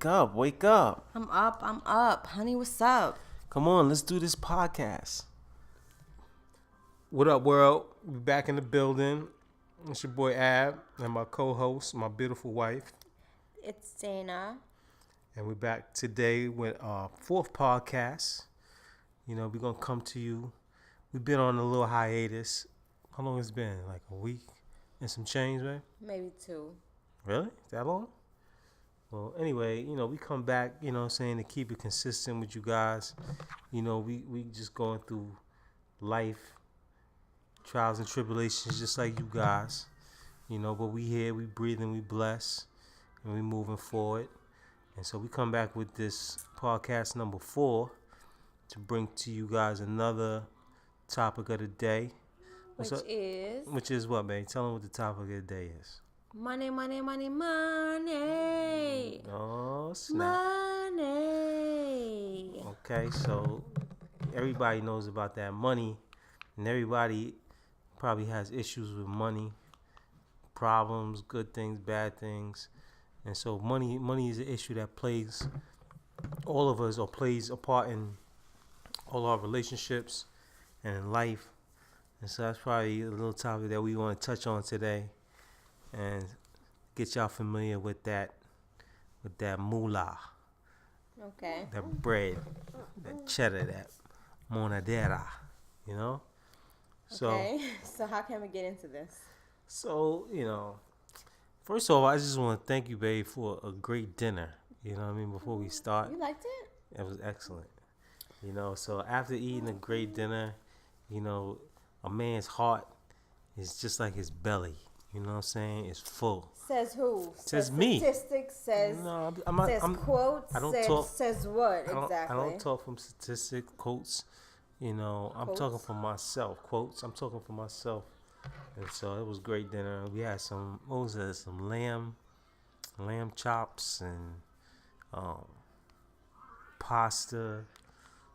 Wake up, wake up. I'm up. Honey, what's up? Come on, let's do this podcast. What up, world? We back in the building. It's your boy Ab and my co-host, my beautiful wife. It's Dana. And we're back today with our fourth podcast. You know, we're going to come to you. We've been on a little hiatus. How long has it been? Like a week and some change, right? Maybe 2. Really? That long? Well, anyway, you know, we come back, you know what I'm saying, to keep it consistent with you guys. You know, we just going through life, trials and tribulations just like you guys. You know, but we here, we breathing, we blessed, and we moving forward. And so we come back with this podcast number 4 to bring to you guys another topic of the day. Which is what, babe? Tell them what the topic of the day is. Money, money, money, money. Oh, snap. Money. Okay, so everybody knows about that money, and everybody probably has issues with money, problems, good things, bad things. And so money is an issue that plays all of us, or plays a part in all our relationships and in life. And so that's probably a little topic that we want to touch on today and get y'all familiar with that moolah. Okay. That bread, that cheddar, that monedera, you know? Okay. So how can we get into this? So, you know, first of all, I just want to thank you, babe, for a great dinner. You know what I mean? Before we start. You liked it? It was excellent. You know, so after eating a great dinner, you know, a man's heart is just like his belly. You know what I'm saying? It's full. Says who? Says me. Statistics, says, no, says quotes, I don't talk. Says what exactly? I don't talk from statistics, quotes. You know, I'm talking for myself. Quotes. I'm talking for myself. And so it was great dinner. We had some lamb chops and pasta,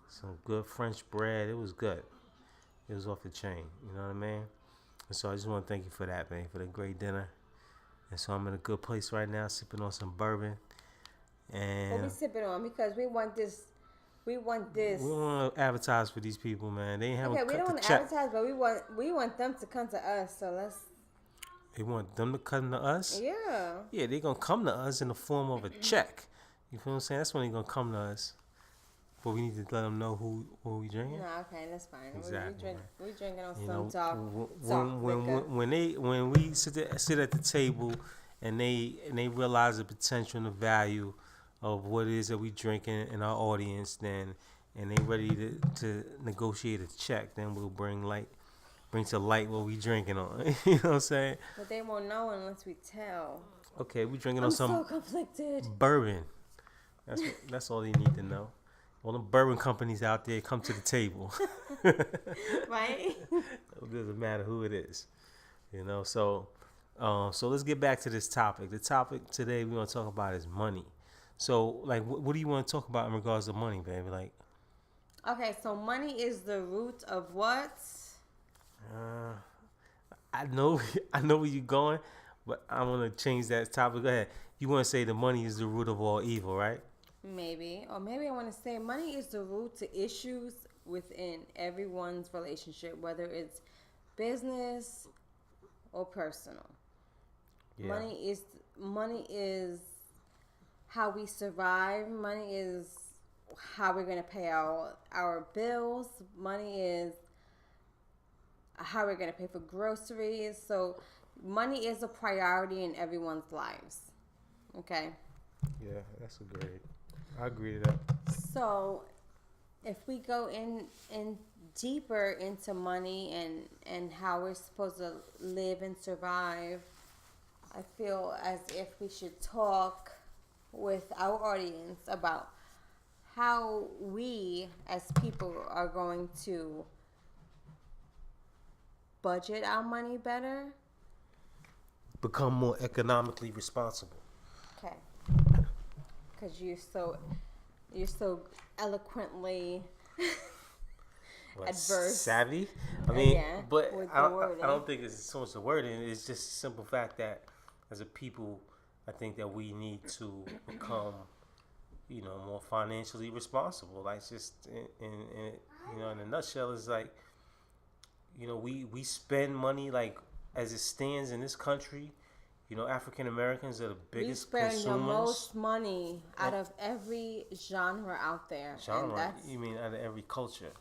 some good French bread. It was good. It was off the chain. You know what I mean? And so I just want to thank you for that, man, for the great dinner. And so I'm in a good place right now, sipping on some bourbon. And what we sipping on? Because we want this. We want to advertise for these people, man. They ain't having. Okay, we don't want to advertise, but we want them to come to us. So let's. They want them to come to us. Yeah. Yeah, they gonna come to us in the form of a check. You feel what I'm saying? That's when they gonna come to us. But we need to let them know who we drinking. No, okay, that's fine. Exactly. We drinking on you some when we sit at the table and they realize the potential and the value of what it is that we drinking in our audience, then and they ready to negotiate a check, then we'll bring to light what we drinking on. You know what I'm saying? But they won't know unless we tell. Okay, we drinking I'm on some so conflicted. bourbon. That's all they need to know. All the bourbon companies out there, come to the table. Right? It doesn't matter who it is, you know. So let's get back to this topic. The topic today we want to talk about is money. So, like, what do you want to talk about in regards to money, baby? Like, okay, so money is the root of what? I know where you're going, but I want to change that topic. Go ahead. You want to say the money is the root of all evil, right? Maybe. Or maybe I want to say money is the root to issues within everyone's relationship, whether it's business or personal. Yeah. Money is how we survive. Money is how we're going to pay our bills. Money is how we're going to pay for groceries. So money is a priority in everyone's lives. Okay? Yeah, that's great. I agree to that. So, if we go in deeper into money and how we're supposed to live and survive, I feel as if we should talk with our audience about how we as people are going to budget our money better. Become more economically responsible. Okay. Because you're so eloquently adverse. Savvy? I mean, yeah, but I wording. don't think it's so much the wording. It's just a simple fact that as a people, I think that we need to become more financially responsible. Like just in a nutshell, is like we spend money like as it stands in this country. African Americans are the We biggest spend consumers. the most money out of every genre out there. And Genre? that's, You mean out of every culture?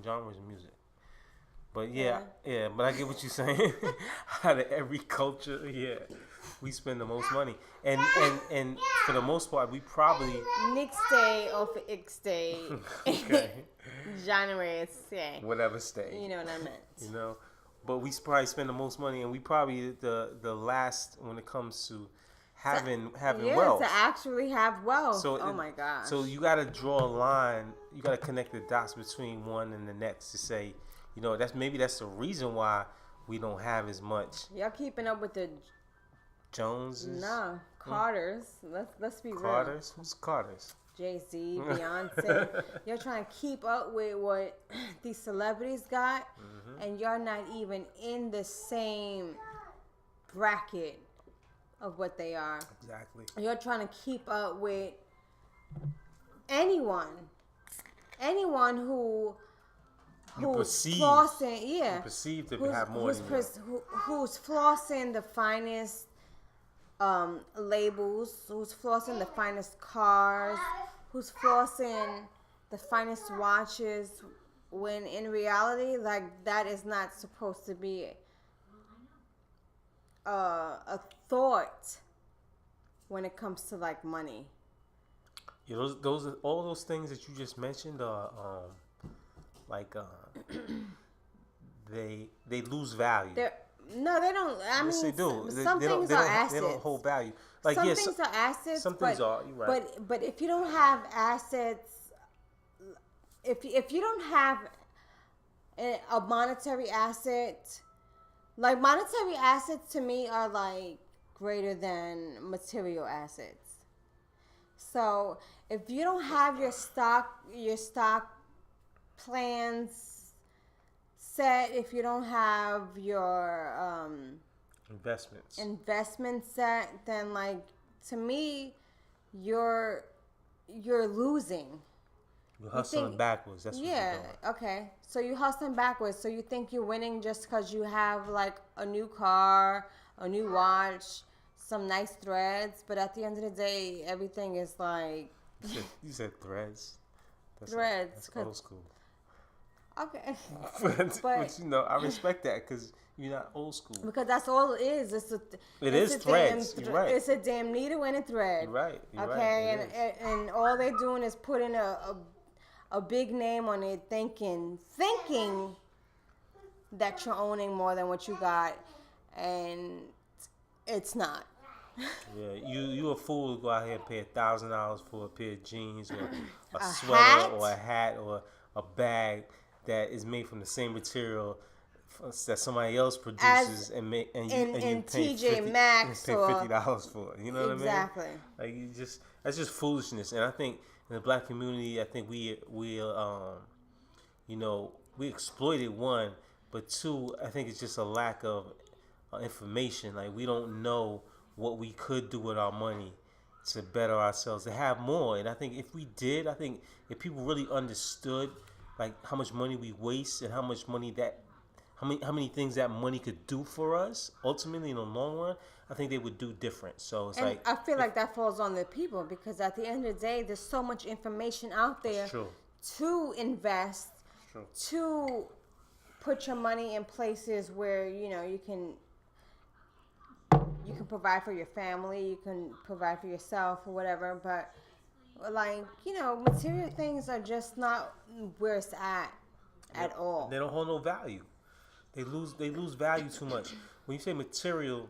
Genres of music. But yeah, but I get what you're saying. Out of every culture, yeah, we spend the most money, and for the most part, we probably Nick stay or for X stay. okay, January stay. whatever stage, You know what I meant. But we probably spend the most money, and we probably the last when it comes to having wealth. To actually have wealth. So oh my gosh. So you got to draw a line. You got to connect the dots between one and the next to say, that's the reason why we don't have as much. Y'all keeping up with the Joneses? No, Carters. Let's be Carters? Who's Carters? real. Jay-Z, Beyonce. You're trying to keep up with what these celebrities got, and you're not even in the same bracket of what they are. Exactly. You're trying to keep up with anyone who's perceive. flossing, You perceive to have more than you. who's flossing the finest labels, who's flossing the finest cars, who's flossing the finest watches, when in reality, like, that is not supposed to be a thought when it comes to like money. Yeah, those are, all those things that you just mentioned are they lose value. No, they don't. I Yes, mean, they do. some things are assets. They don't hold value. Like Some yes, things are assets. some things are. You're right. But if you don't have assets, if you don't have a monetary asset, like monetary assets to me are like greater than material assets. So if you don't have your stock plans set, if you don't have your investment set, then like to me, you're losing. You're hustling backwards. That's what you're doing. Okay. So you hustling backwards. So you think you're winning just because you have like a new car, a new watch, some nice threads, but at the end of the day, everything is like You said threads. threads. That's old school. Okay. but I respect that because you're not old school. Because that's all it is. It is threads. You're right. It's a damn needle and a thread. You're right. Okay, and all they're doing is putting a big name on it, thinking that you're owning more than what you got, and it's not. Yeah, you a fool to go out here and pay $1,000 for a pair of jeans or a sweater hat? or a hat or a bag that is made from the same material that somebody else produces and you pay TJ Maxx pay $50 for it. You know what I mean? Exactly. Like that's just foolishness. And I think in the black community, I think we exploited one, but two, I think it's just a lack of information. Like we don't know what we could do with our money to better ourselves, to have more. And I think if we did, if people really understood like how much money we waste and how many things that money could do for us ultimately in the long run, I think they would do different. So it's and I feel like that falls on the people, because at the end of the day, there's so much information out there to invest, to put your money in places where you can provide for your family, you can provide for yourself or whatever, but like, material things are just not where it's at all. They don't hold no value. They lose value too much. When you say material,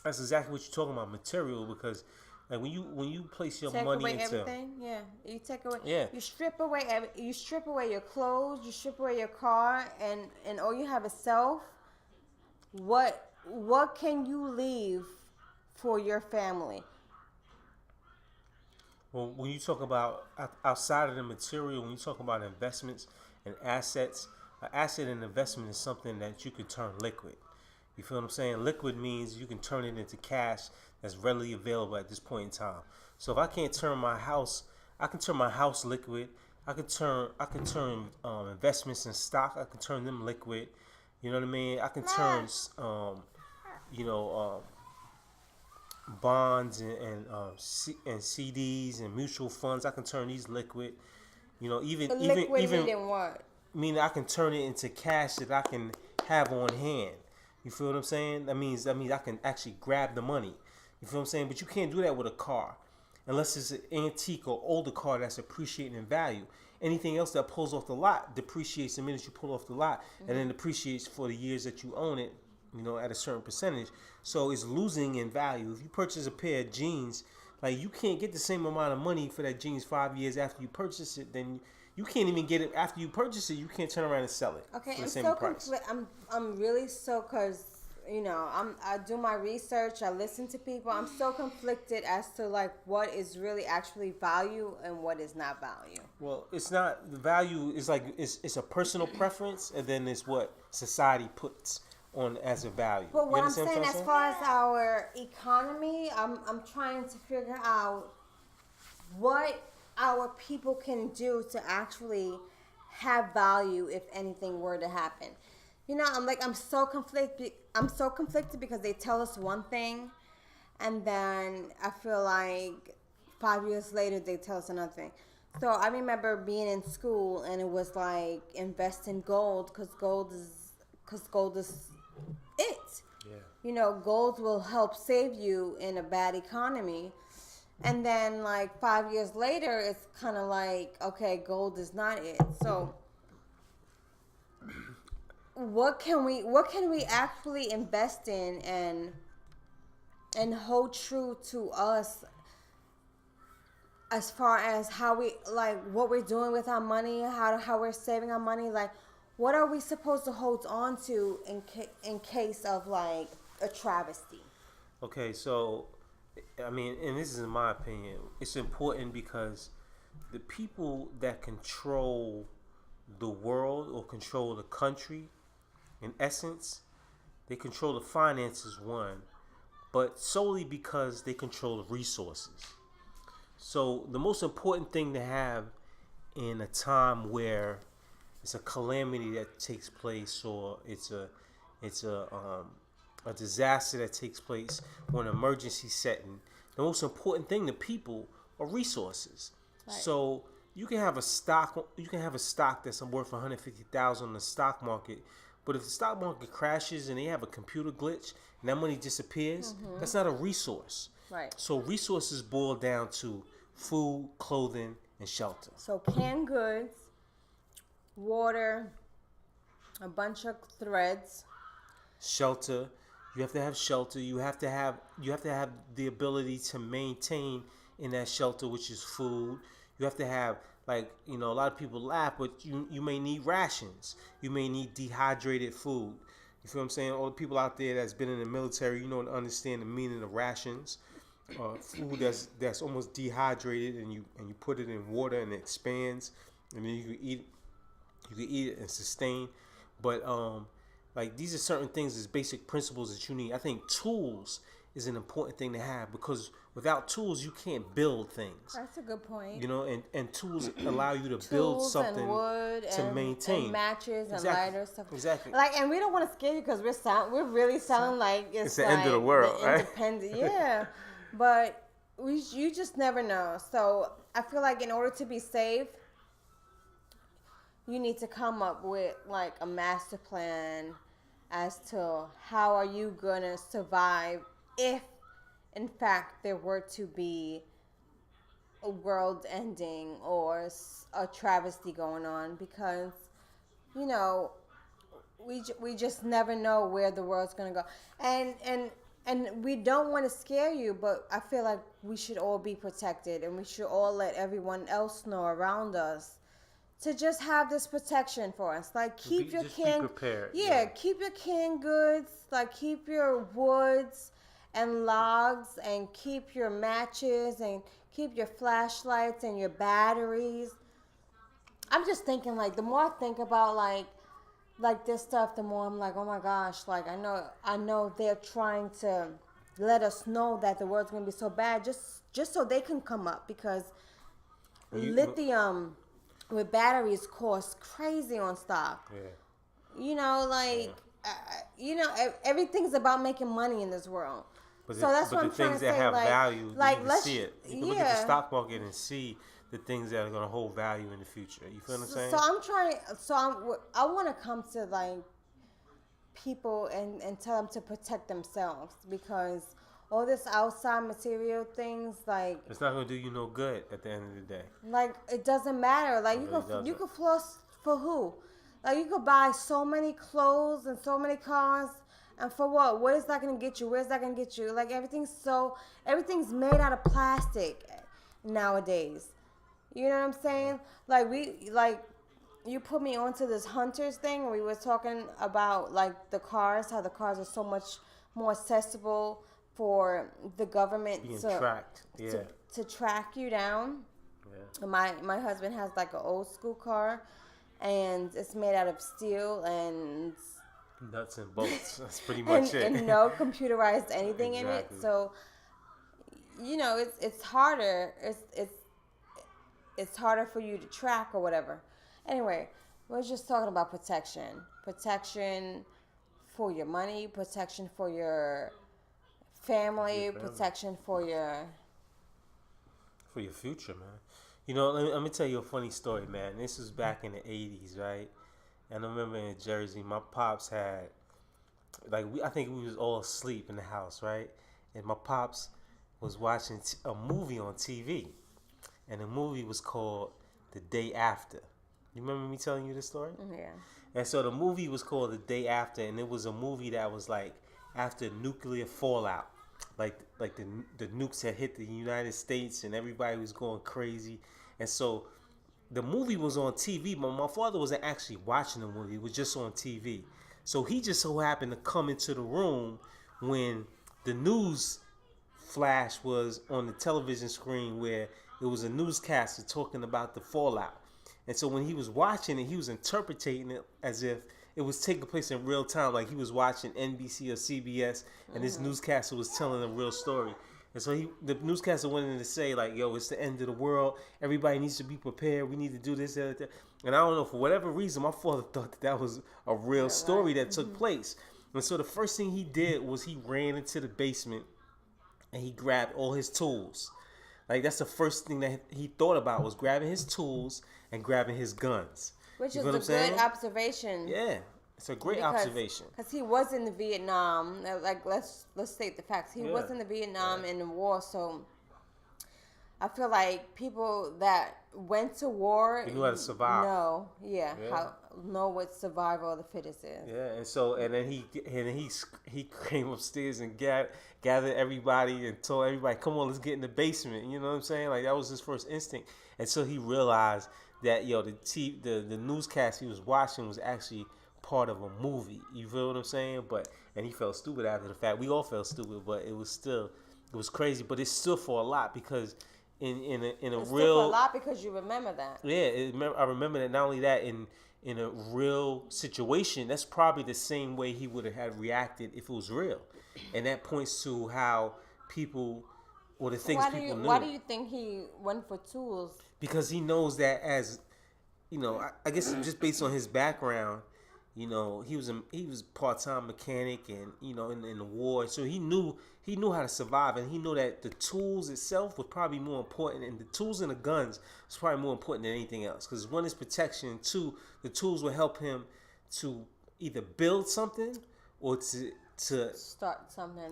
that's exactly what you're talking about, material, because like when you place your take money away into everything, you take away, Yeah. you strip away your clothes, you strip away your car, and all you have is self. What can you leave for your family? Well, when you talk about outside of the material, when you talk about investments and assets, an asset and investment is something that you could turn liquid. You feel what I'm saying? Liquid means you can turn it into cash that's readily available at this point in time. So if I can't turn my house, I can turn my house liquid. I can turn investments in stock. I can turn them liquid. You know what I mean? I can turn you know bonds and CDs and mutual funds. I can turn these liquid. You know, Liquid meaning what? meaning I can turn it into cash that I can have on hand. You feel what I'm saying? That means I can actually grab the money. You feel what I'm saying? But you can't do that with a car unless it's an antique or older car that's appreciating in value. Anything else that pulls off the lot depreciates the minute you pull off the lot, and then depreciates for the years that you own it. You know, at a certain percentage. So it's losing in value. If you purchase a pair of jeans, like you can't get the same amount of money for that jeans 5 years after you purchase it. Then you can't even get it after you purchase it. You can't turn around and sell it Okay, for the I'm same so price. I'm really so, cause you know I do my research. I listen to people. I'm so conflicted as to like what is really actually value and what is not value. Well, it's not the value. Is like it's a personal preference, and then it's what society puts on as a value. But You what I'm understand saying, what as far as our economy, I'm trying to figure out what our people can do to actually have value if anything were to happen. You know, I'm so conflicted. I'm so conflicted because they tell us one thing, and then I feel like 5 years later they tell us another thing. So I remember being in school and it was like invest in gold because gold is it. Yeah. You know, gold will help save you in a bad economy. And then like 5 years later, it's kind of like, okay, gold is not it. So what can we actually invest in and hold true to us as far as how we like what we're doing with our money, how we're saving our money, like what are we supposed to hold on to in case of like a travesty? Okay, so I mean, and this is in my opinion, it's important because the people that control the world or control the country, in essence, they control the finances, one, but solely because they control the resources. So the most important thing to have in a time where it's a calamity that takes place, or it's a disaster that takes place, or an emergency setting, the most important thing to people are resources. Right. So you can have a stock that's worth 150,000 in the stock market, but if the stock market crashes and they have a computer glitch and that money disappears, that's not a resource. Right. So resources boil down to food, clothing, and shelter. So canned goods, water, a bunch of threads. Shelter. You have to have shelter. You have to have the ability to maintain in that shelter, which is food. You have to have, like, you know, a lot of people laugh, but you may need rations. You may need dehydrated food. You feel what I'm saying? All the people out there that's been in the military, you know, and understand the meaning of rations. Food that's almost dehydrated, and you put it in water and it expands, and then you can eat it and sustain. But like, these are certain things as basic principles that you need. I think tools is an important thing to have, because without tools you can't build things. That's a good point. You know, and tools allow you to build Tools something and wood to maintain. and matches and Exactly. lighters, stuff. Exactly. Like, and we don't want to scare you because we're really sounding like it's the like end of the world, right? Independent, yeah. But you just never know. So I feel like in order to be safe, you need to come up with like a master plan as to how are you gonna survive if, in fact, there were to be a world ending or a travesty going on, because you know we just never know where the world's gonna go, and we don't want to scare you, but I feel like we should all be protected, and we should all let everyone else know around us to just have this protection for us. Like, keep your just be canned, prepared, yeah, yeah. keep your canned goods, like keep your woods and logs, and keep your matches, and keep your flashlights and your batteries. I'm just thinking, like, the more I think about, like, like this stuff, the more I'm like, oh my gosh, like I know they're trying to let us know that the world's gonna be so bad, just so they can come up, because lithium with batteries cost crazy on stock. Yeah. You know, like everything's about making money in this world. But So that's what I'm the trying things to that say. have Like, value, like you can let's see it. You can look at the stock market and see the things that are going to hold value in the future. You feel what I'm saying? So I'm trying. I want to come to like people and tell them to protect themselves, because all this outside material things, like It's not going to do you no good at the end of the day. like it doesn't matter. Like It you really could doesn't. you could floss for who? Like you could buy so many clothes and so many cars, and for what? What is that gonna get you? Where's that gonna get you? Like everything's made out of plastic nowadays. You know what I'm saying? Like you put me onto this hunters thing. We were talking about like the cars, how the cars are so much more accessible for the government Being to tracked. Yeah. to track you down. Yeah. My husband has like an old school car, and it's made out of steel and Nuts and bolts. That's pretty much it. and no computerized anything in it. Exactly. So you know it's harder. It's harder for you to track or whatever. Anyway, we're just talking about protection for your money, protection for your family, protection for your future, man. You know, let me tell you a funny story, man. This was back in the 80s, right? And I remember in Jersey, my pops had, like, I think we was all asleep in the house, right? And my pops was watching a movie on TV. And the movie was called The Day After. You remember me telling you this story? yeah. And so the movie was called The Day After, and it was a movie that was like after nuclear fallout. Like the nukes had hit the United States and everybody was going crazy. And so the movie was on TV, but my father wasn't actually watching the movie. It was just on TV. So he just so happened to come into the room when the news flash was on the television screen, where it was a newscaster talking about the fallout. And so when he was watching it, he was interpreting it as if it was taking place in real time, like he was watching NBC or CBS, and this newscaster was telling a real story. And so the newscaster went in to say, like, yo, it's the end of the world. Everybody needs to be prepared. We need to do this, that, that. And I don't know, for whatever reason, my father thought that was a real story that took place. And so the first thing he did was he ran into the basement and he grabbed all his tools. Like, that's the first thing that he thought about, was grabbing his tools and grabbing his guns. Which You is feel a what I'm saying? good observation. Yeah, it's a great observation. Because he was in the Vietnam. Like let's state the facts. He was in the Vietnam in the war. So I feel like people that went to war, He knew how to survive. know what survival of the fittest is. Yeah, and then he came upstairs and gathered everybody and told everybody, "Come on, let's get in the basement." You know what I'm saying? Like, that was his first instinct. And so he realized that the newscast he was watching was actually part of a movie. You feel what I'm saying? And he felt stupid after the fact. We all felt stupid, but it was crazy. But it stood for a lot, because in a It's real, still a lot because you remember that. yeah, I remember that. Not only that, in a real situation, that's probably the same way he would have had reacted if it was real. And that points to how people, or the things people knew. Why do you think he went for tools? Because he knows that, as you know, I guess just based on his background, you know, he was part-time mechanic, and you know, in the war, so he knew how to survive, and he knew that the tools itself was probably more important, and the tools and the guns was probably more important than anything else, because one is protection, and two, the tools will help him to either build something or to Start something.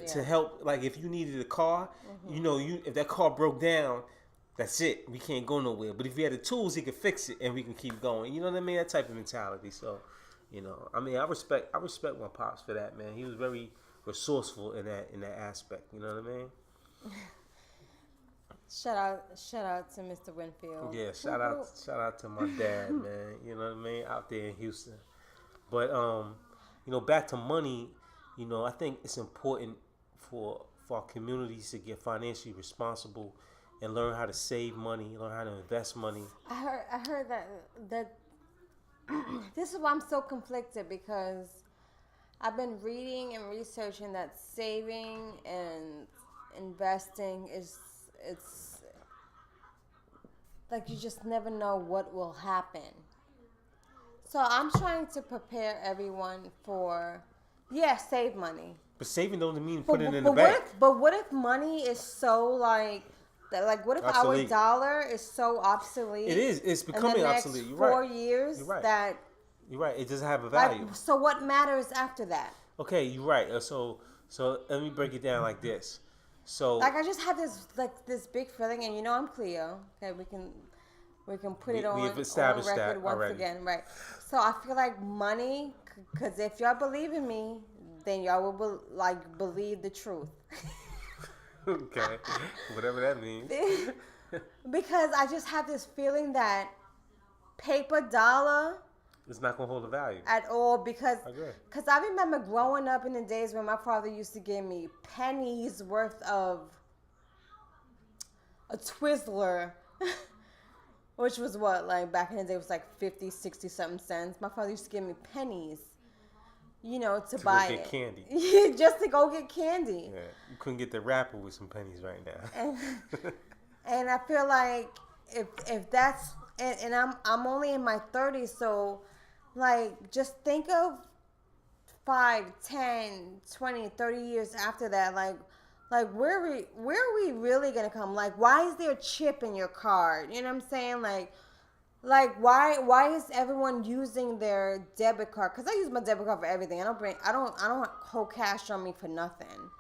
to help. Like, if you needed a car, you know, if that car broke down, that's it. We can't go nowhere. But if he had the tools, he could fix it, and we can keep going. You know what I mean? That type of mentality. So, you know, I mean, I respect my pops for that, man. He was very resourceful in that aspect. You know what I mean? Shout out to Mr. Winfield. Yeah, shout out to my dad, man. You know what I mean? Out there in Houston. But you know, back to money. You know, I think it's important for our communities to get financially responsible and learn how to save money, learn how to invest money. I heard that this is why I'm so conflicted, because I've been reading and researching that saving and investing it's like you just never know what will happen. So I'm trying to prepare everyone for, save money. But saving doesn't mean put it in the But bank. what if money is so like that? Like, what if Obsolete. our dollar is so obsolete? It is. It's becoming in the next obsolete. You're 4 right. years You're right. that. You're right. It doesn't have a Like, value. so what matters after that? Okay, you're right. So let me break it down like this. So Like, I just have this big feeling, and I'm Cleo. Okay, we can put it on, we've established on that record once already. again, right? So I feel like money, because if y'all believe in me, then y'all will believe the truth. okay, whatever that means. Because I just have this feeling that paper dollar It's not gonna hold a value. at all, because I agree. I remember growing up in the days when my father used to give me pennies worth of a Twizzler, which was what, like back in the day, it was like 50, 60 something cents. My father used to give me pennies, to buy get it. candy. Just to go get candy. Yeah, you couldn't get the wrapper with some pennies right now. And I feel like if that's, and I'm only in my 30s, so like just think of 5, 10, 20, 30 years after that, like where are we really gonna come? Like, why is there a chip in your card? You know what I'm saying? Like why is everyone using their debit card? Because I use my debit card for everything. I don't hold cash on me for nothing.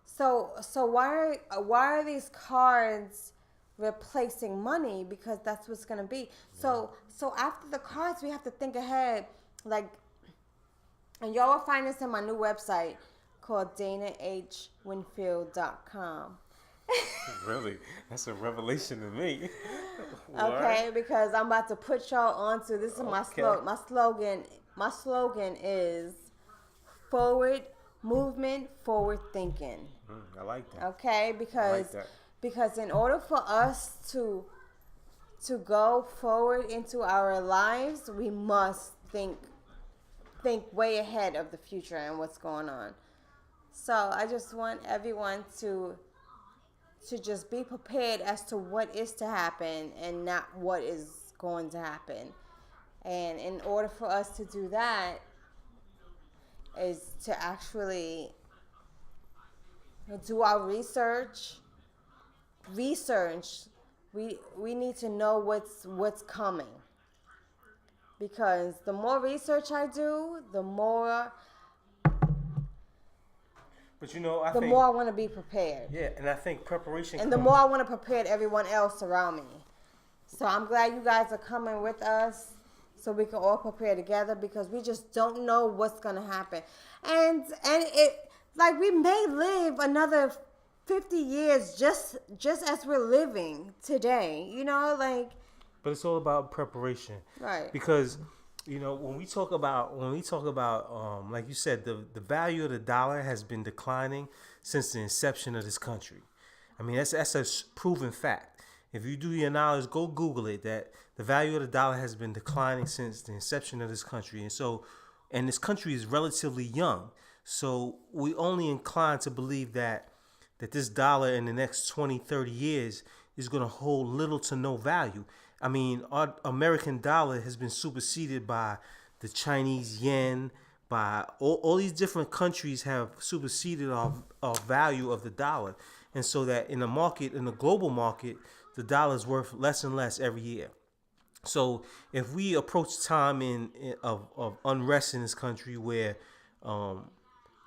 So why are these cards replacing money? Because that's what's gonna be. So after the cards, we have to think ahead. Like, and y'all will find this in my new website called DanaHWinfield.com. Really, that's a revelation to me. Okay, because I'm about to put y'all onto, this is my slogan. My slogan is forward movement, forward thinking. I like that. Okay, because in order for us to go forward into our lives, we must think way ahead of the future and what's going on. So I just want everyone to just be prepared as to what is to happen and not what is going to happen. And in order for us to do that is to actually do our research. We need to know what's coming. Because the more research I do, the more But I the think more I want to be prepared. yeah, and I think preparation. And the more I want to prepare everyone else around me. So I'm glad you guys are coming with us so we can all prepare together, because we just don't know what's going to happen. And it, like, we may live another 50 years just as we're living today, But it's all about preparation, right? Because when we talk about like you said, the value of the dollar has been declining since the inception of this country. I mean, that's a proven fact. If you do your knowledge, go Google it. That the value of the dollar has been declining since the inception of this country, and this country is relatively young. So we only inclined to believe that this dollar in the next 20, 30 years is going to hold little to no value. I mean, our American dollar has been superseded by the Chinese yen, by all these different countries have superseded our value of the dollar. And so that in the global market, the dollar is worth less and less every year. So if we approach time of unrest in this country where,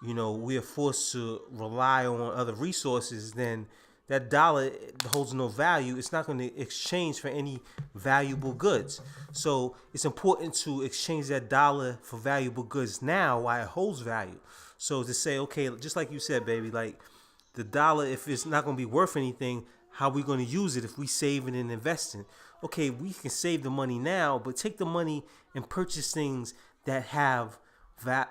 we are forced to rely on other resources, then that dollar holds no value. It's not going to exchange for any valuable goods. So it's important to exchange that dollar for valuable goods now while it holds value. So to say, okay, just like you said, baby, like the dollar, if it's not going to be worth anything, how are we going to use it if we save it and invest in? Okay, we can save the money now, but take the money and purchase things that have that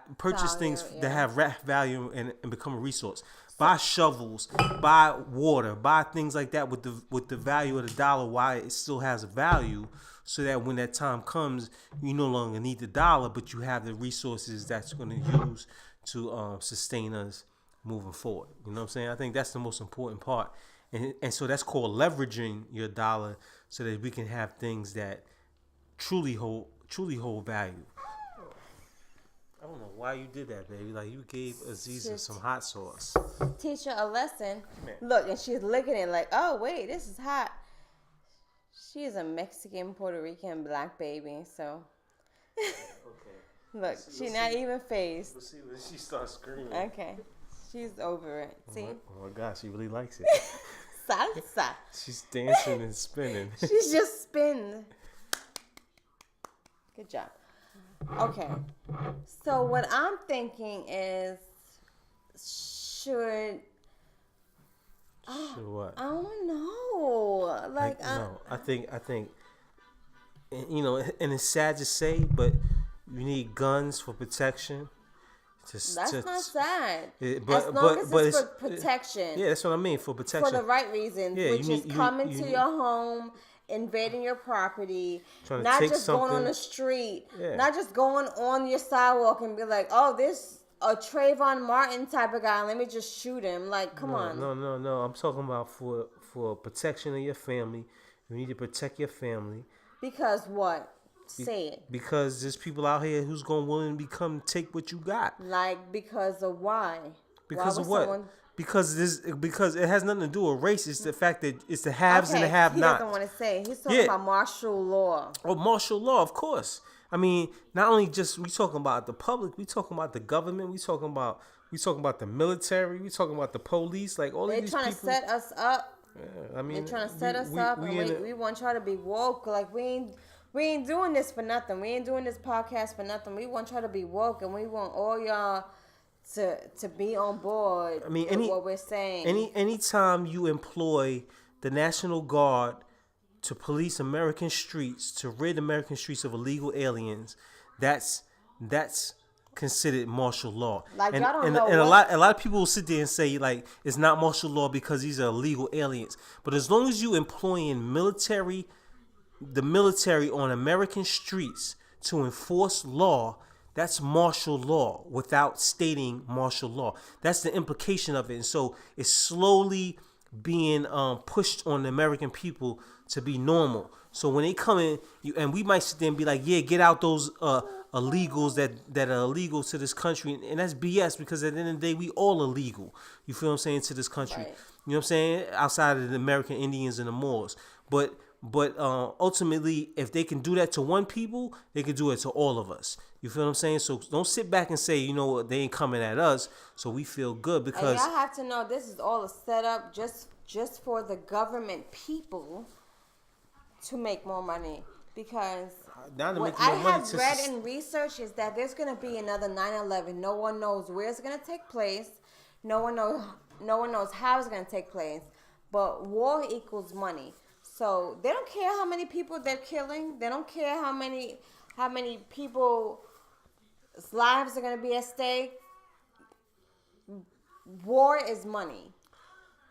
have value and become a resource. Buy shovels, buy water, buy things like that with the value of the dollar, why it still has a value, so that when that time comes, you no longer need the dollar, but you have the resources that's going to use to sustain us moving forward. You know what I'm saying? I think that's the most important part. And so that's called leveraging your dollar so that we can have things that truly hold value. I don't know why you did that, baby. Like, you gave Aziza some hot sauce. Teach her a lesson. Man. Look, and she's looking at it like, oh, wait, this is hot. She is a Mexican, Puerto Rican, black baby, so. Okay. Look, she's not even phased. We'll see when she starts screaming. Okay. She's over it. See? Oh my God, she really likes it. Salsa. She's dancing and spinning. She's just spin. Good job. Okay. So what I'm thinking is, should Sure what? I don't know. Like, no, I think, you know, and it's sad to say, but you need guns for protection. that's not sad. As long as it's for protection. Yeah, that's what I mean, for protection. For the right reasons, Yeah, which is coming to your home, invading your property, Trying to not take just going on something. the street, Yeah. not just going on your sidewalk and be like, oh, this a Trayvon Martin type of guy, let me just shoot him. Like, come on. No. I'm talking about for protection of your family. You need to protect your family. Because what? Say it. Because there's people out here who's gonna willing to take what you got. Like, because of why? Because Why of would what? someone- Because it has nothing to do with race. It's the fact that it's the haves and the have-nots. He doesn't want to say. He's talking about martial law. Oh, martial law, of course. I mean, not only just we talking about the public, we talking about the government, we talking about the military, we talking about the police, like all of these people. They're trying to set us up. Yeah, I mean, They're trying to set us up, and we want y'all to be woke. Like, we ain't doing this for nothing. We ain't doing this podcast for nothing. We want y'all to be woke, and we want all y'all to be on board. I mean, with what we're saying. Anytime you employ the National Guard to police American streets, to rid American streets of illegal aliens, that's considered martial law. Like, and, y'all don't and, know and what- a lot of people will sit there and say, like, it's not martial law because these are illegal aliens. But as long as you employing the military on American streets to enforce law, that's martial law without stating martial law. That's the implication of it. And so it's slowly being pushed on the American people to be normal. So when they come in, and we might sit there and be like, yeah, get out those illegals that are illegal to this country. And that's BS, because at the end of the day, we all illegal. You feel what I'm saying, to this country. Right. You know what I'm saying? Outside of the American Indians and the Moors. But ultimately, if they can do that to one people, they can do it to all of us. You feel what I'm saying? So don't sit back and say, you know what, they ain't coming at us, so we feel good, And because y'all have to know this is all a setup just for the government people to make more money. Because Now to what make I more money have to read in research is that there's going to be another 9/11. No one knows where it's going to take place. No one knows how it's going to take place. But war equals money. So they don't care how many people they're killing. They don't care how many people's lives are going to be at stake. War is money.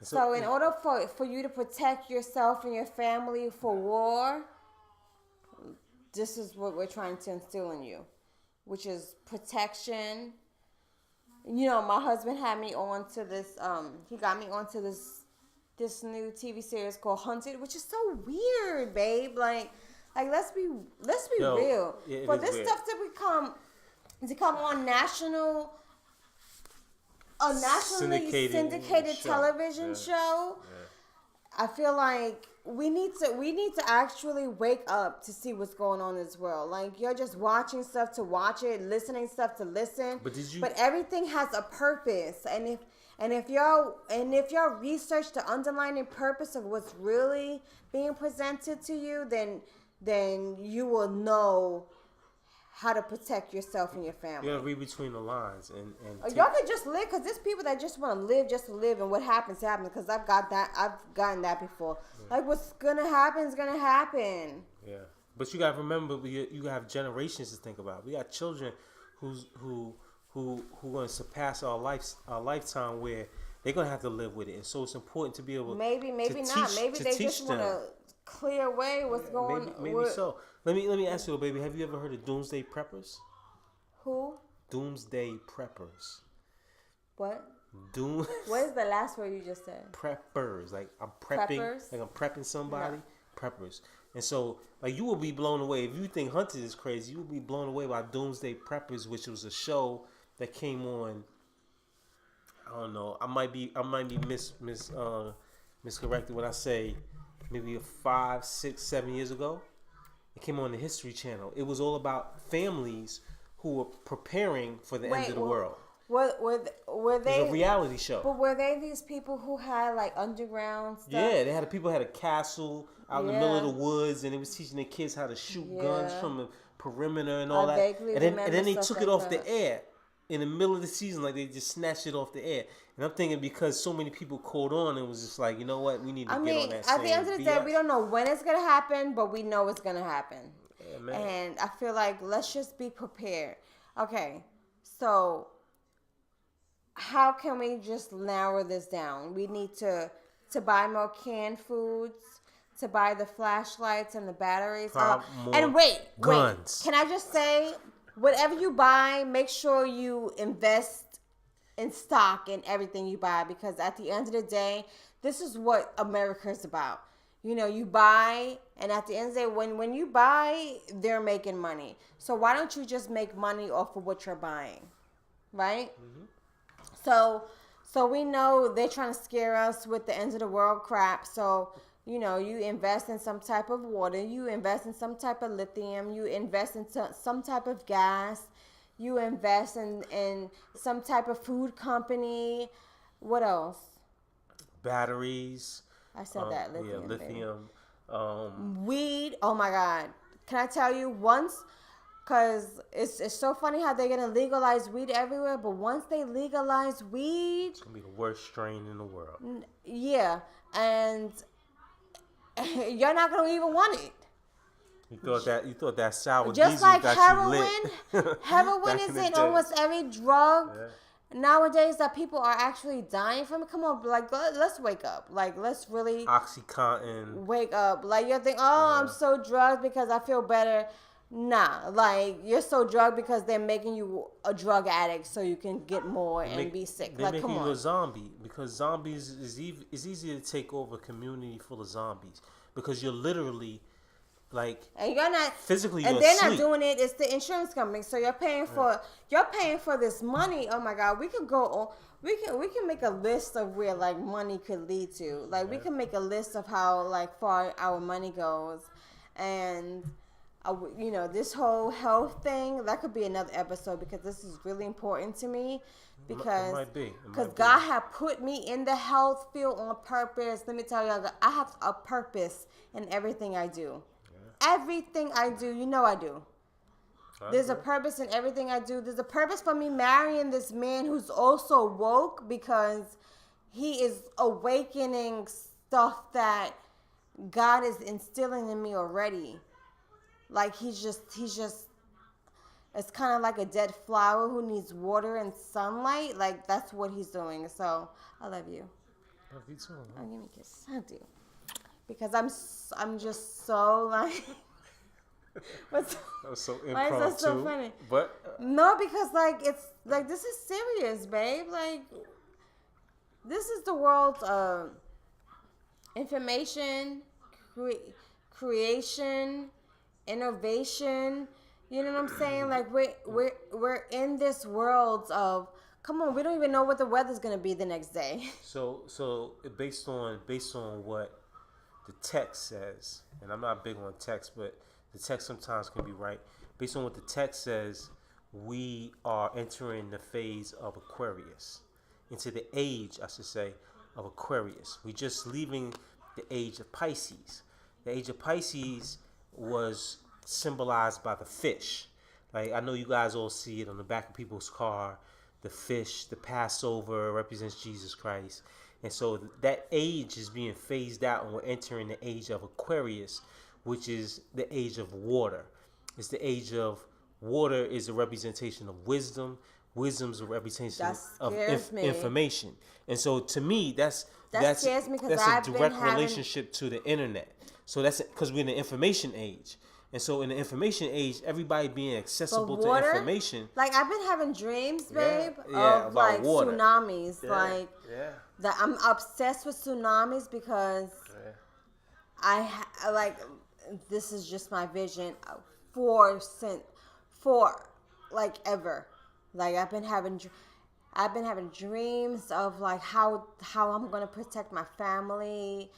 So in order for you to protect yourself and your family for war, this is what we're trying to instill in you, which is protection. You know, my husband had me on to this, he got me onto this new TV series called Hunted, which is so weird, babe. Like let's be Yo, real. yeah, For it is this weird. stuff to come on a nationally syndicated show. television show, I feel like we need to actually wake up to see what's going on in this world. Like, you're just watching stuff to watch it, listening stuff to listen. But everything has a purpose, and if y'all research the underlying purpose of what's really being presented to you, then you will know how to protect yourself and your family. you gotta read between the lines and Y'all could just live, because there's people that just want to live just to live, and what happens happens. Because I've gotten that before. Like, what's gonna happen is gonna happen. Yeah, but you gotta remember, you have generations to think about. We got children who gonna surpass our lifetime, where they're gonna have to live with it, and so it's important to be able. Maybe not. Maybe they just want to clear away what's going on. Maybe so. Let me ask you, baby. Have you ever heard of doomsday preppers? Who? Doomsday preppers. What? Doom. What is the last word you just said? Preppers. Like I'm prepping. Preppers? Like I'm prepping somebody. No. Preppers. And so, like, you will be blown away if you think Hunted is crazy. You will be blown away by Doomsday Preppers, which was a show that came on. I don't know. I might be miscorrected when I say maybe 5, 6, 7 years ago. It came on the History Channel. It was all about families who were preparing for the end of the world. Were they? It was a reality show. But were they these people who had like underground stuff? Yeah, they had people had a castle out in the middle of the woods, and they was teaching their kids how to shoot guns from the perimeter and all that. And then they took it off the air in the middle of the season, like they just snatched it off the air. And I'm thinking because so many people called on, it was just like, you know what, we need to get on that. At the end of the day, we don't know when it's gonna happen, but we know it's gonna happen. Yeah, man. And I feel like let's just be prepared. Okay, so how can we just narrow this down? We need to buy more canned foods, to buy the flashlights and the batteries. And wait. Can I just say, whatever you buy, make sure you invest in stock in everything you buy, because at the end of the day, this is what America is about. You know, you buy, and at the end of the day, when you buy, they're making money. So why don't you just make money off of what you're buying, right? Mm-hmm. So we know they're trying to scare us with the end of the world crap. So, you know, you invest in some type of water, you invest in some type of lithium, you invest in some type of gas, you invest in some type of food company. What else? Batteries. I said that, lithium. Yeah, lithium. Weed. Oh my God. Can I tell you once? Because it's so funny how they're going to legalize weed everywhere. But once they legalize weed, it's going to be the worst strain in the world. Yeah. And you're not going to even want it. You thought that sour just diesel like got heroin. you lit. Heroin is in almost every drug nowadays that people are actually dying from. Come on, like, let's wake up. Like, let's really OxyContin. Wake up. Like, you think, I'm so drugged because I feel better. Nah, like, you're so drugged because they're making you a drug addict so you can get more and be sick. They're like, come making on. you a zombie, because zombies is easier to take over a community full of zombies, because you're literally, like, and you're not physically, and you're they're asleep. not doing it. It's the insurance company. So you're paying for this money. Oh my God, we could go on. We can make a list of where like money could lead to. Like we can make a list of how like far our money goes, and you know, this whole health thing, that could be another episode, because this is really important to me, because it might be. God had put me in the health field on purpose. Let me tell you, I have a purpose in everything I do. Everything I do, you know I do. There's a purpose in everything I do. There's a purpose for me marrying this man who's also woke, because he is awakening stuff that God is instilling in me already. Like he's just it's kind of like a dead flower who needs water and sunlight. Like that's what he's doing. So I love you. Love you too. Oh, give me a kiss. I do. Because I'm just so like what's that was so impromptu. why is that so funny? But no, because like it's like this is serious, babe. Like this is the world's information, creation, innovation. You know what I'm saying? Like we're in this world of, come on, we don't even know what the weather's gonna be the next day. So based on what the text says, and I'm not big on text, but the text sometimes can be right. Based on what the text says, we are entering the phase of Aquarius, into the age, I should say, of Aquarius. We're just leaving the age of Pisces. The age of Pisces was symbolized by the fish. Like, I know you guys all see it on the back of people's car. The fish, the Passover represents Jesus Christ. And so that age is being phased out, and we're entering the age of Aquarius, which is the age of water. It's the age of water is a representation of wisdom. Wisdom's a representation of information. And so to me, that scares me, because that's a direct relationship to the internet. So that's because we're in the information age. And so in the information age, everybody being accessible But water, to information. like I've been having dreams, babe, yeah, of about like water. tsunamis. Yeah, Like yeah. that, I'm obsessed with tsunamis because like this is just my vision for like ever. Like I've been having dreams of like how I'm gonna protect my family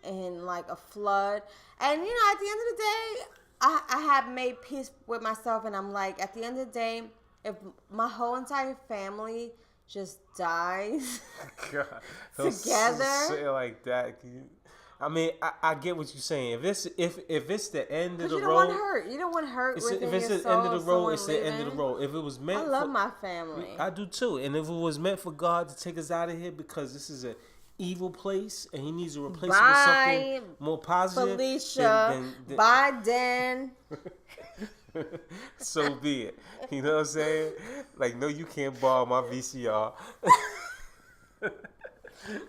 in like a flood. And you know, at the end of the day, I have made peace with myself, and I'm like, at the end of the day, if my whole entire family just dies God, together, say it like that. I mean, I get what you're saying. If it's the end of because the you don't road, want hurt. You don't want hurt within if it's your the soul. end of the road, someone it's the end of the leaving. road. If it was meant, I love my family. I do too. And if it was meant for God to take us out of here because this is an evil place and He needs to replace it with something more positive, Felicia, then Biden. so be it. You know what I'm saying? Like, no, you can't borrow my VCR.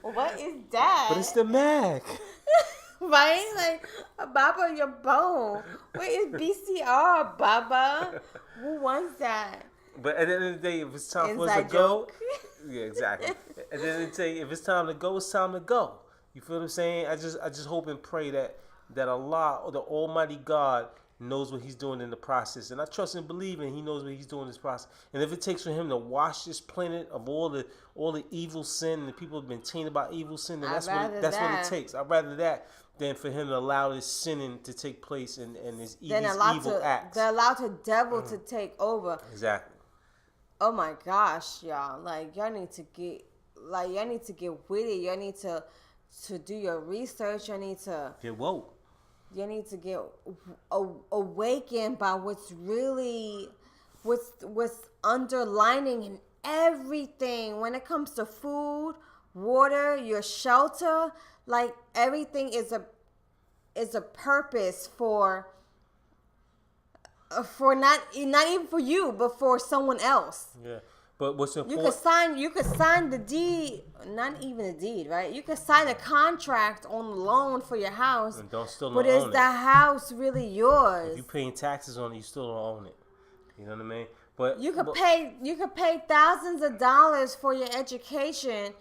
What is that? But it's the Mac. Right? Like, Baba, your bone. What is BCR, Baba? Who wants that? But at the end of the day, if it's time for us Inside to go, joke. yeah, exactly. At the end of the day, if it's time to go, it's time to go. You feel what I'm saying? I just hope and pray that Allah, or the Almighty God, knows what He's doing in the process, and I trust and believe in He knows what He's doing in this process. And if it takes for Him to wash this planet of all the evil sin, and the people have been tainted by evil sin, then that's what it takes. I'd rather that than for Him to allow this sinning to take place and these evil acts. They allow the devil to take over. Exactly. Oh my gosh, y'all! Like y'all need to get with it. Y'all need to do your research. Y'all need to get woke. You need to get awakened by what's underlining in everything when it comes to food, water, your shelter. Like everything is a purpose for not even for you, but for someone else. Yeah. But what's important? You could sign the deed, not even the deed, right? You could sign a contract on the loan for your house, and still but don't is own the it. house really yours? If you're paying taxes on it, you still don't own it. You know what I mean? But you could pay thousands of dollars for your education,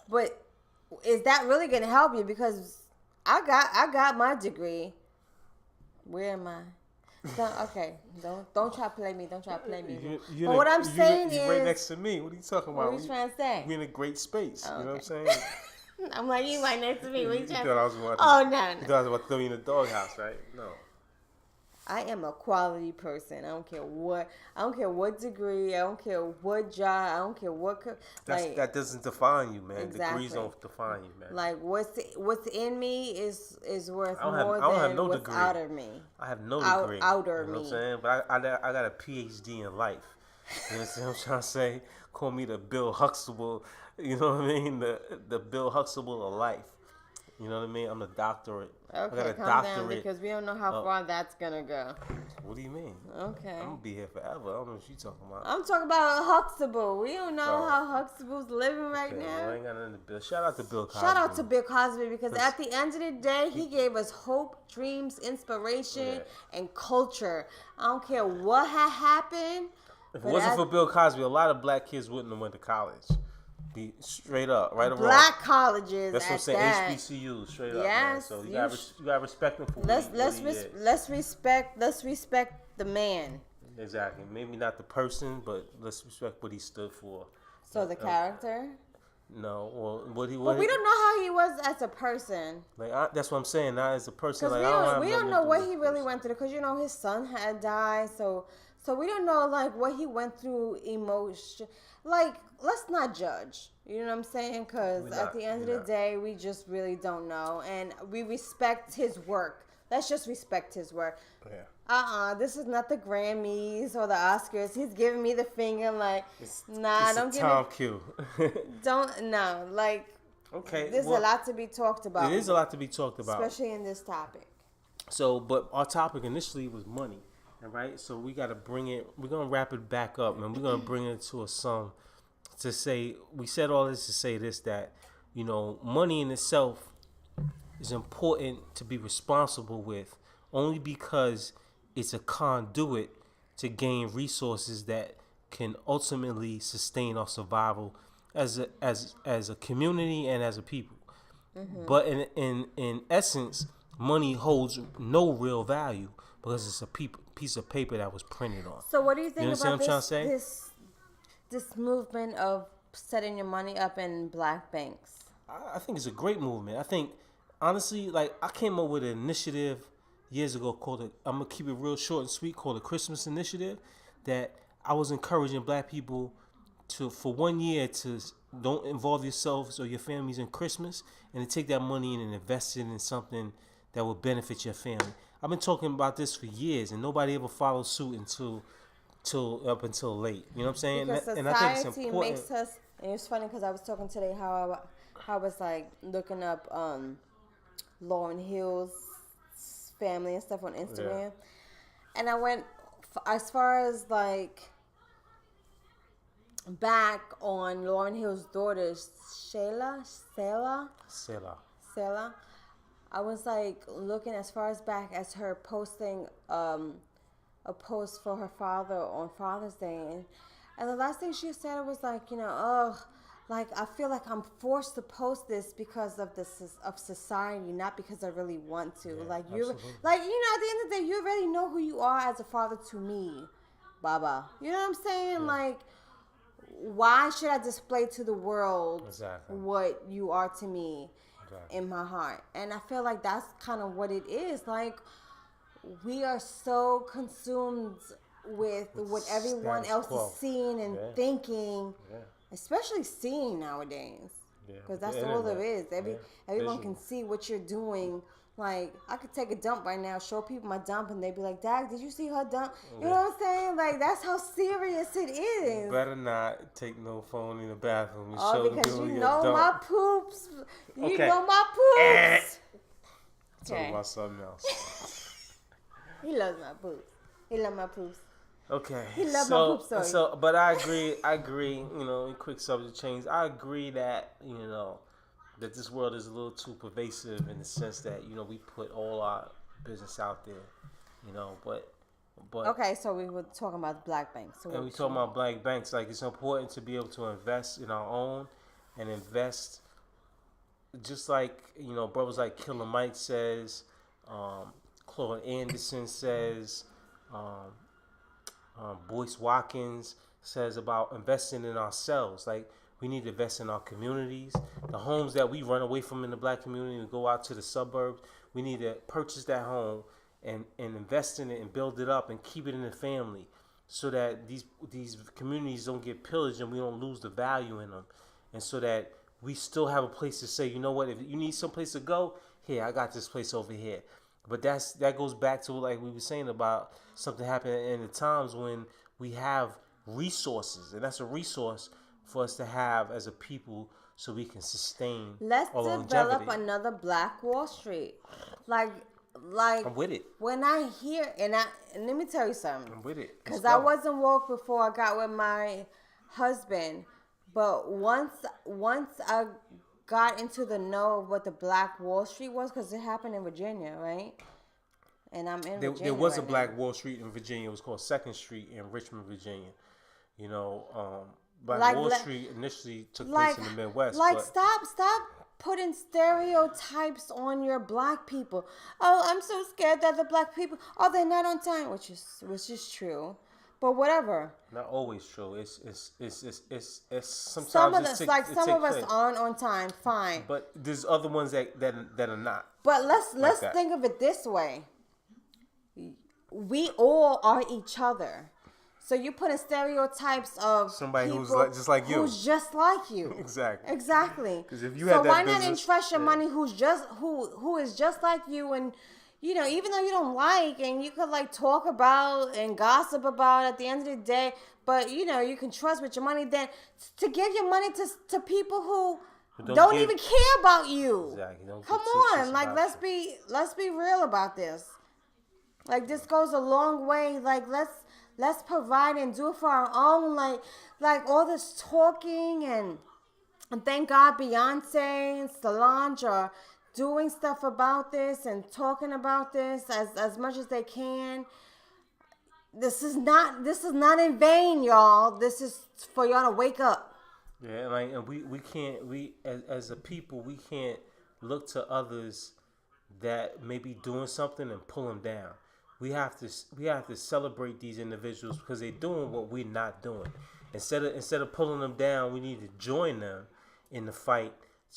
but is that really going to help you? Because I got my degree. Where am I? Don't try to play me. Don't try to play me. But what I'm saying is, right next to me. What are you talking about? What are you trying to say? We're in a great space. Oh, you know what I'm saying? I'm like, you right next to me. What are you trying to say? thought I was about Oh, no. You thought I was about to throw you in the doghouse, right? No. I am a quality person. I don't care what degree. I don't care what job. I don't care what. That doesn't define you, man. Exactly. Degrees don't define you, man. Like what's in me is worth I more don't have than no what's degree. out of me. I have no degree. Outer you know me. what I'm saying? But I got a PhD in life. You understand what I'm trying to say? Call me the Bill Huxtable. You know what I mean? The Bill Huxtable of life. You know what I mean? I'm a doctorate. Okay, I got a calm doctorate. down because we don't know how far that's gonna go. What do you mean? Okay. I'm gonna be here forever. I don't know what you're talking about. I'm talking about Huxtable. We don't know how Huxtable's living right now. Well, I ain't got nothing to Bill. Shout out to Bill Cosby. Shout out to Bill Cosby because at the end of the day, he gave us hope, dreams, inspiration, and culture. I don't care what had happened. If it wasn't for Bill Cosby, a lot of black kids wouldn't have went to college. Be straight up, right or wrong. Black colleges. That's what I'm saying. HBCUs, straight up. Man. So you gotta respect him for let's respect the man. Exactly. Maybe not the person, but let's respect what he stood for. So the character. No, well, but we don't know how he was as a person. Like that's what I'm saying. Not as a person. Because we don't know what he really went through. Because his son had died, so we don't know like what he went through emotion. Like, let's not judge. You know what I'm saying? Because at the end of the day, we just really don't know. And we respect his work. Let's just respect his work. Yeah. This is not the Grammys or the Oscars. He's giving me the finger like, don't give me... Tom Q. Okay. There's a lot to be talked about. It is a lot to be talked about. Especially in this topic. So, but our topic initially was money. All right, so we got to bring it. We're gonna wrap it back up, and we're gonna bring it to a sum. We said all this to say this, that money in itself is important to be responsible with, only because it's a conduit to gain resources that can ultimately sustain our survival as a community and as a people. But in essence, money holds no real value because it's a piece of paper that was printed on. So what do you think understand about what I'm trying to say? this movement of setting your money up in black banks? I think it's a great movement. I think, honestly, like, I came up with an initiative years ago called I'm gonna keep it real short and sweet, called the Christmas Initiative, that I was encouraging black people to, for 1 year, to don't involve yourselves or your families in Christmas, and to take that money and invest it in something that will benefit your family. I've been talking about this for years, and nobody ever followed suit up until late. You know what I'm saying? Because And I think it's society important. makes us. And it's funny because I was talking today how I was like looking up Lauryn Hill's family and stuff on Instagram, and I went as far as like back on Lauryn Hill's daughters, Selah. I was like looking as far as back as her posting a post for her father on Father's Day, and the last thing she said was like, like I feel like I'm forced to post this because of of society, not because I really want to. Like you, absolutely. like at the end of the day, you already know who you are as a father to me, Baba. You know what I'm saying? Yeah. Like, why should I display to the world Exactly. what you are to me Exactly. in my heart? And I feel like that's kind of what it is. Like, we are so consumed with what everyone status else quo. is seeing and Yeah. thinking, Yeah. especially seeing nowadays. Yeah. Because that's The all there internet. is. Yeah. Everyone Visual. can see what you're doing. Like, I could take a dump right now, show people my dump, and they'd be like, Dad, did you see her dump? You know what I'm saying? Like, that's how serious it is. Better not take no phone in the bathroom and Oh, show because people you your know dump. my poops. You Okay. know my poops. Talking Okay. about something else. He loves my poops. He loves my poops. Okay. He loved my poop story. But I agree, in quick subject change, I agree that, that this world is a little too pervasive in the sense that, we put all our business out there, but Okay, so we were talking about black banks. So and we talking about black banks, like, it's important to be able to invest in our own and invest just like, brothers like Killer Mike says, Claude Anderson says, Boyce Watkins says about investing in ourselves. Like, we need to invest in our communities, the homes that we run away from in the black community and go out to the suburbs. We need to purchase that home and invest in it and build it up and keep it in the family, so that these communities don't get pillaged and we don't lose the value in them, and so that we still have a place to say, you know what, if you need some place to go, here, I got this place over here. But that goes back to, like we were saying, about something happening in the times when we have resources, and that's a resource for us to have as a people, so we can sustain. Let's our develop longevity. another Black Wall Street. Like I'm with it. when I hear and let me tell you something. I'm with it. Because I wasn't woke before I got with my husband, but once I got into the know of what the Black Wall Street was, because it happened in Virginia, right? And I'm in Virginia. There was a right Black now. Wall Street in Virginia. It was called 2nd Street in Richmond, Virginia. Black Like, Wall le- Street initially took place in the Midwest. Like, but stop putting stereotypes on your black people. Oh, I'm so scared that the black people, they're not on time, which is true. But whatever. not always true. It's sometimes Some of it us, take- like it some take of us place. aren't on time, fine. But there's other ones that are not. But let's that. think of it this way. We all are each other. So you put in stereotypes of Somebody who's people just like you. Who's just like you. Exactly. Exactly. 'Cause if you so had that why not business- entrust your yeah. money who is just like you, and even though you don't like, and you could like talk about and gossip about at the end of the day, but you can trust with your money, then to give your money to people who don't even care about you. Exactly. Don't Come give two shits on, like about let's be real about this. Like, this goes a long way. Like, let's provide and do it for our own. Like all this talking and thank God Beyonce and Solange are doing stuff about this and talking about this as much as they can. This is not in vain, y'all. This is for y'all to wake up. Yeah, and we can't as a people we can't look to others that may be doing something and pull them down. We have to celebrate these individuals because they're doing what we're not doing. Instead of pulling them down, we need to join them in the fight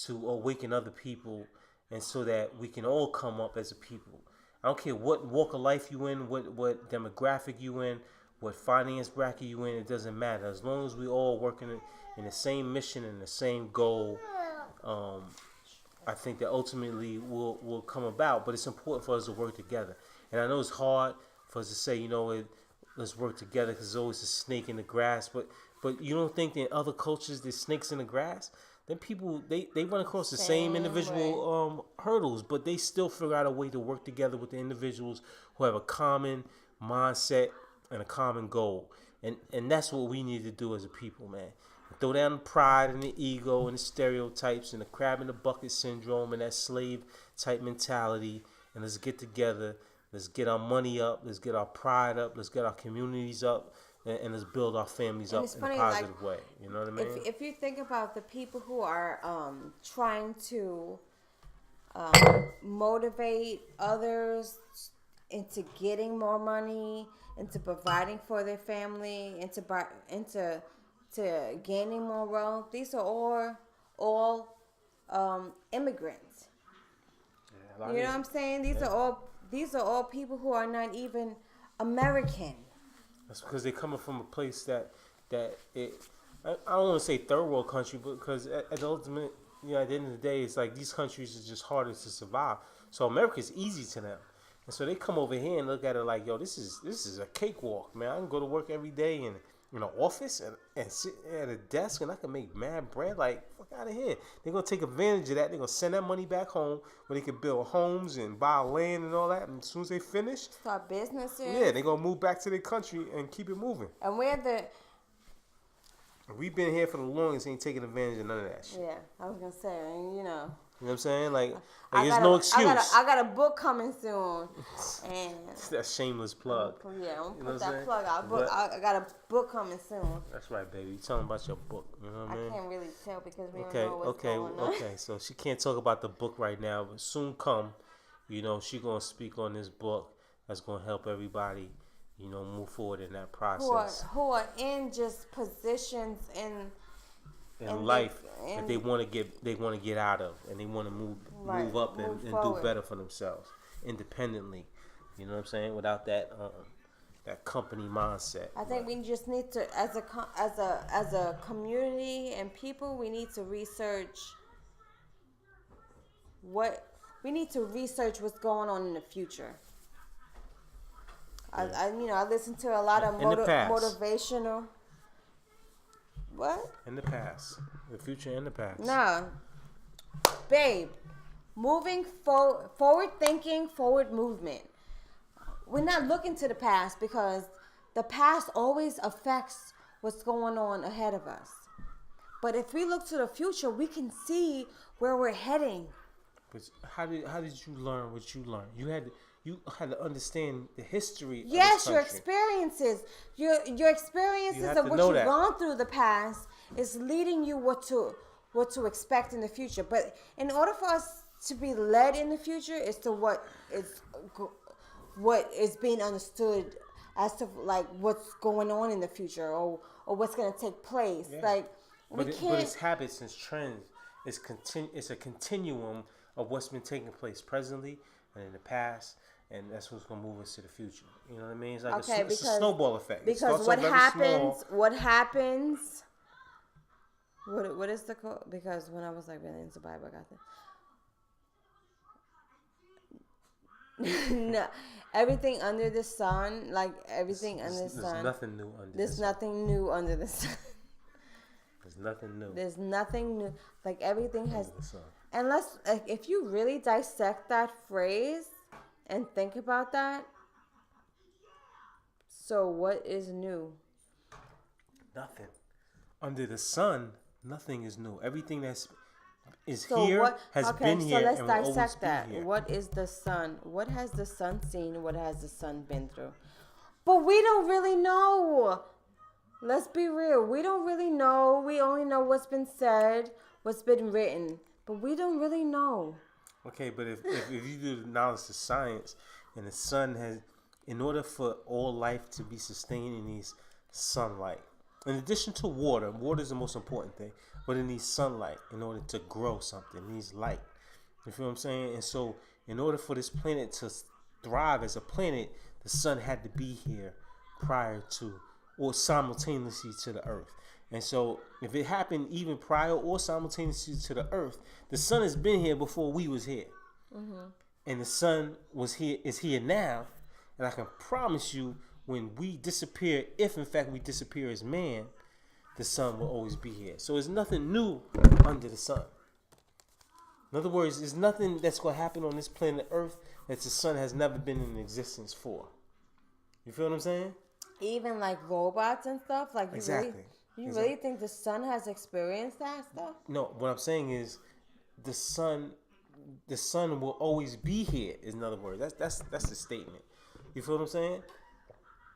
to awaken other people, and so that we can all come up as a people. I don't care what walk of life you in, what demographic you in, what finance bracket you in. It doesn't matter as long as we all working in the same mission and the same goal. I think that ultimately will come about. But it's important for us to work together. And I know it's hard for us to say, let's work together because there's always a snake in the grass. But you don't think that in other cultures there's snakes in the grass? Then people they run across the same individual hurdles, but they still figure out a way to work together with the individuals who have a common mindset and a common goal. And that's what we need to do as a people, man. Throw down the pride and the ego and the stereotypes and the crab in the bucket syndrome and that slave type mentality, and let's get together. Let's get our money up. Let's get our pride up. Let's get our communities up. And let's build our families up in a positive way. You know what I mean? If you think about the people who are trying to motivate others into getting more money, into providing for their family, into gaining more wealth, these are all immigrants. Yeah, you know what I'm saying? These are all people who are not even American. That's because they're coming from a place that I don't want to say third world country, but because at the ultimate, at the end of the day, it's like these countries are just harder to survive. So America's easy to them, and so they come over here and look at it like, yo, this is a cakewalk, man. I can go to work every day and in an office and sit at a desk and I can make mad bread. Like, fuck out of here. They're going to take advantage of that. They're going to send that money back home where they can build homes and buy land and all that. And as soon as they finish, start businesses. Yeah, they're going to move back to their country and keep it moving. And we've been here for the longest, ain't taking advantage of none of that shit. Yeah, I was going to say, You know what I'm saying? Like there's no excuse. I got a book coming soon, and that shameless plug. I'm put that plug out. I got a book coming soon. That's right, baby. You tell them about your book. You know what I mean? I can't really tell because we don't know what's going on. Okay. So she can't talk about the book right now, but soon come. She gonna speak on this book that's gonna help everybody. Move forward in that process. Who are in just positions in life that they want to get out of, and they want to move up and do better for themselves independently. You know what I'm saying? Without that company mindset. I think we just need to, as a community and people, we need to research what's going on in the future. Yeah. I listen to a lot of motivational. What? In the past. The future and the past. No. Babe, moving forward thinking, forward movement. We're not looking to the past because the past always affects what's going on ahead of us. But if we look to the future, we can see where we're heading. But how did you learn what you learned? You had to understand the history of yes, this your experiences. Your experiences of what you've gone through the past is leading you what to expect in the future. But in order for us to be led in the future is to what is being understood as to like what's going on in the future or what's going to take place. Yeah. Like but it's habits and trends. It's a continuum of what's been taking place presently and in the past. And that's what's going to move us to the future. You know what I mean? It's like it's a snowball effect. Because what happens, what is the quote? Because when I was like really into Bible, I got this. No, everything under the sun, like everything under the sun. There's nothing new under There's nothing new under the sun. There's nothing new. There's nothing new. Like everything has. Unless, if you really dissect that phrase, and think about that. So what is new? Nothing. Under the sun, nothing is new. Everything that's is So here, what? has Okay, been so here, let's and will always dissect be that. here. What is the sun? What has the sun seen? What has the sun been through? But we don't really know. Let's be real. We don't really know. We only know what's been said, what's been written, but we don't really know. Okay, but if you do the knowledge of science, and the sun has, in order for all life to be sustained, it needs sunlight. In addition to water, water is the most important thing, but it needs sunlight in order to grow something. It needs light. You feel what I'm saying? And so, in order for this planet to thrive as a planet, the sun had to be here prior to or simultaneously to the earth. And so, if it happened even prior or simultaneously to the earth, the sun has been here before we was here. And the sun is here now. And I can promise you, when we disappear, if in fact we disappear as man, the sun will always be here. So there's nothing new under the sun. In other words, there's nothing that's going to happen on this planet Earth that the sun has never been in existence for. You feel what I'm saying? Even like robots and stuff. Like you Exactly. really think the sun has experienced that stuff? No, what I'm saying is the sun will always be here. In other words, that's the statement. You feel what I'm saying?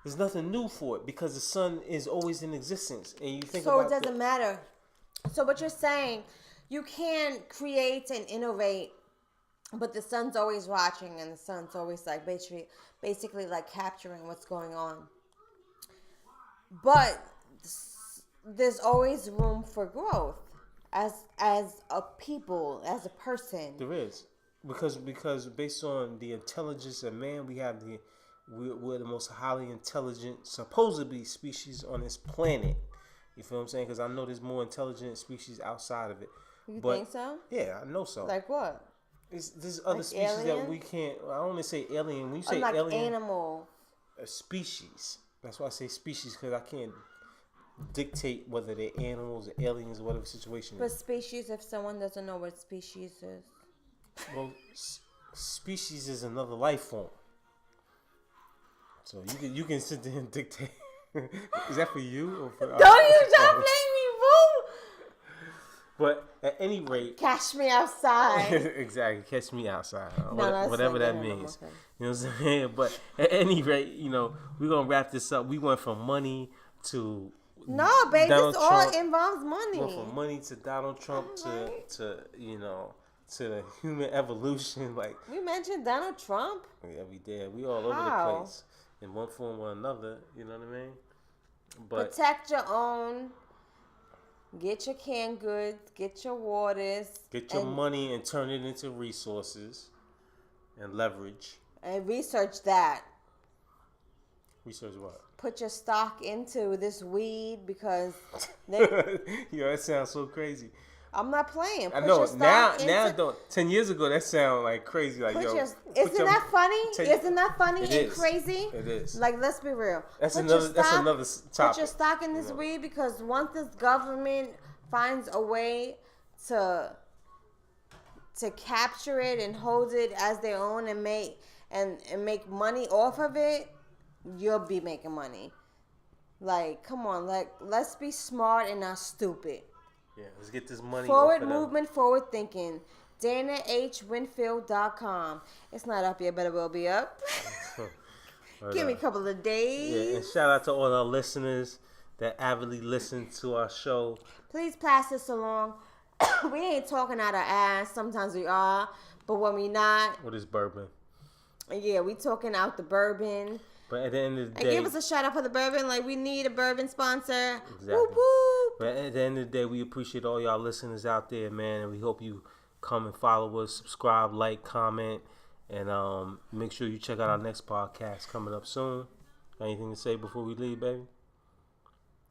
There's nothing new for it because the sun is always in existence, and you think So about it doesn't matter. So what you're saying, you can create and innovate, but the sun's always watching, and the sun's always like basically like capturing what's going on. But there's always room for growth as a people, as a person. There is because based on the intelligence of man, we're the most highly intelligent, supposedly, species on this planet. You feel what I'm saying? Because I know there's more intelligent species outside of it. You think so? Yeah, I know so. Like what? There's other like species alien? that we can't. I don't want to say alien. When you say Like alien, animal. a species. That's why I say species because I can't dictate whether they're animals or aliens or whatever situation. But species, if someone doesn't know what species is. Well, species is another life form. So you can sit there and dictate. Is that for you or for? Don't you try to play me, boo! But at any rate, Catch me outside. exactly. Catch me outside. No, whatever that no, means. okay. You know what I'm saying? But at any rate, we're gonna wrap this up. We went from money to No, babe, Donald this all Trump. involves money. Went from money to Donald Trump Alright. to the human evolution. Like We mentioned Donald Trump. yeah, we did. We all over the How? place in one form or another. You know what I mean? But Protect your own. Get your canned goods. Get your waters. get your and, money and turn it into resources and leverage. and research that. Research what? Put your stock into this weed because Yo, that sounds so crazy. I'm not playing. Put I know your stock now. into, Don't 10 years ago that sounded like crazy. Like Put yo, your, put isn't your- that funny? take- Isn't that funny It and is. crazy? It is. Like, let's be real. That's Put another. your That's stock- another topic. Put your stock in this weed because once this government finds a way to capture it and hold it as their own and make money off of it, you'll be making money. Like, come on, like let's be smart and not stupid. Yeah, let's get this money. Forward off of them. movement, forward thinking. DanaHWinfield.com. It's not up yet, but it will be up. But, Give me a couple of days. Yeah, and shout out to all our listeners that avidly listen to our show. Please pass this along. We ain't talking out our ass. Sometimes we are, but when we not, What is bourbon? yeah, we talking out the bourbon. But at the end of the And day, give us a shout out for the bourbon. Like, we need a bourbon sponsor. Exactly. Whoop, whoop. but at the end of the day, we appreciate all y'all listeners out there, man, and we hope you come and follow us, subscribe, like, comment, and make sure you check out our next podcast coming up soon. Got anything to say before we leave, baby?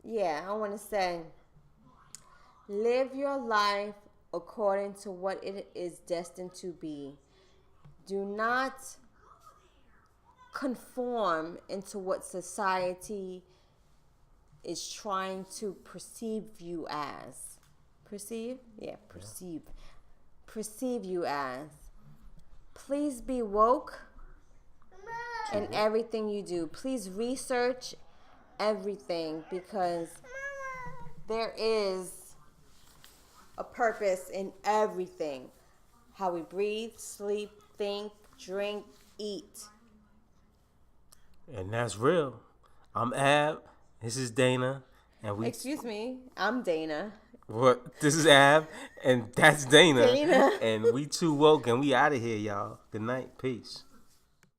Yeah, I want to say, live your life according to what it is destined to be. Do not conform into what society is trying to perceive you as. Perceive? Yeah, perceive. Perceive you as. Please be woke in everything you do. Please research everything because there is a purpose in everything. How we breathe, sleep, think, drink, eat. And that's real. I'm Ab. This is Dana. And we Excuse me, I'm Dana. what? This is Ab, and that's Dana. Dana. And we too woke, and we out of here, y'all. Good night. Peace.